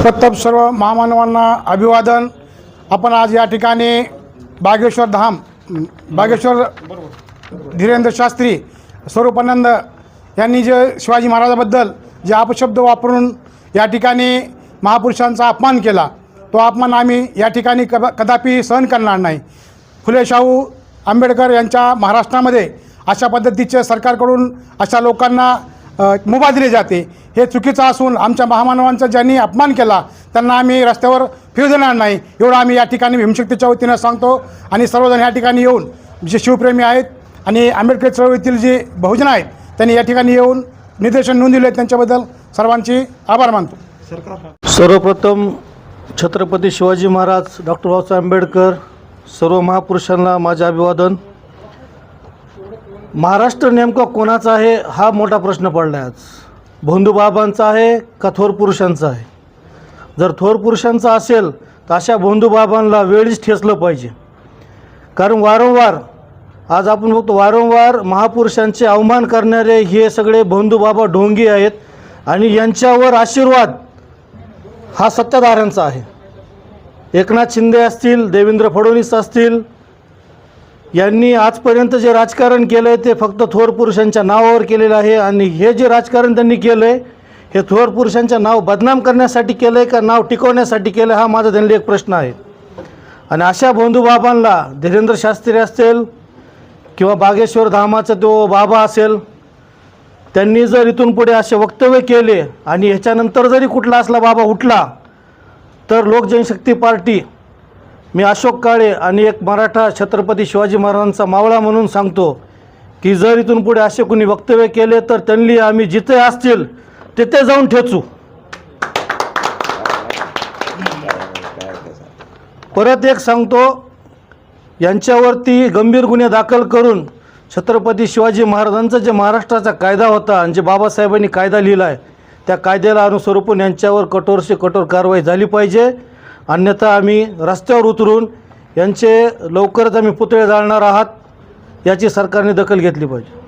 सर्वप्रथम सर्व महामानवांना अभिवादन। आपण आज या ठिकाणी बागेश्वर धाम बागेश्वर धीरेंद्र शास्त्री स्वरूपानंद यांनी जे शिवाजी महाराजाबद्दल जे अपशब्द वापरून या ठिकाणी महापुरुषांचा अपमान केला, तो अपमान आम्ही या ठिकाणी कदापि सहन करणार नाही। फुले शाहू आंबेडकर यांच्या महाराष्ट्रामध्ये अशा पद्धतीचे सरकारकडून अशा लोकांना मुभा दिली जाते, हे चुकीचं असून आमच्या महामानवांचा ज्यांनी अपमान केला त्यांना आम्ही रस्त्यावर फिरू देणार नाही, एवढं आम्ही या ठिकाणी भीमशक्तीच्या वतीनं सांगतो। आणि सर्वजण या ठिकाणी येऊन जे शिवप्रेमी आहेत आणि आंबेडकर चळवळीतील जे बहुजन आहेत त्यांनी या ठिकाणी येऊन निदर्शन नोंदवले, त्यांच्याबद्दल सर्वांचे आभार मानतो। सर्वप्रथम छत्रपती शिवाजी महाराज, डॉक्टर बाबासाहेब आंबेडकर, सर्व महापुरुषांना माझे अभिवादन। महाराष्ट्र नेमका कोणाचा आहे हा मोठा प्रश्न पडला आहे। आज भोंदूबाबांचा आहे का थोर पुरुषांचा आहे? जर थोर पुरुषांचा असेल तर अशा भोंदूबाबांना वेळीच ठेचलं पाहिजे, कारण वारंवार आज आपण बघतो वारंवार महापुरुषांचे अवमान करणारे हे सगळे भोंदूबाबा ढोंगी आहेत आणि यांच्यावर आशीर्वाद हा सत्ताधाऱ्यांचा आहे। एकनाथ शिंदे असतील, देवेंद्र फडणवीस असतील, यांनी आजपर्यंत जे राजकारण केलं आहे ते फक्त थोर पुरुषांच्या नावावर केलेलं आहे। आणि हे जे राजकारण त्यांनी केलं आहे हे थोर पुरुषांचं नाव बदनाम करण्यासाठी केलं आहे का नाव टिकवण्यासाठी केलं हा माझा त्यांना एक प्रश्न आहे। आणि अशा भोंदूबाबांना धीरेंद्र शास्त्री असतील किंवा बागेश्वर धामाचा तो बाबा असेल, त्यांनी जर इथून पुढे असे वक्तव्य केले आणि ह्याच्यानंतर जरी कुठला असला बाबा उठला तर लोक जनशक्ती पार्टी, मी अशोक काळे आणि एक मराठा छत्रपती शिवाजी महाराजांचा मावळा म्हणून सांगतो की जर इथून पुढे असे कोणी वक्तव्य केले तर त्यांनी आम्ही जिथे असतील तिथे जाऊन ठेचू। परत एक सांगतो, यांच्यावरती गंभीर गुन्हे दाखल करून छत्रपती शिवाजी महाराजांचा जे महाराष्ट्राचा कायदा होता आणि जे बाबासाहेबांनी कायदा लिहिला आहे त्या कायद्याला अनुसरून यांच्यावर कठोर से कठोर कारवाई झाली पाहिजे, अन्यथा आम्ही रस्त्यावर उतरून यांचे लवकरच आम्ही पुतळे जाळणार आहात, याची सरकारने दखल घेतली पाहिजे।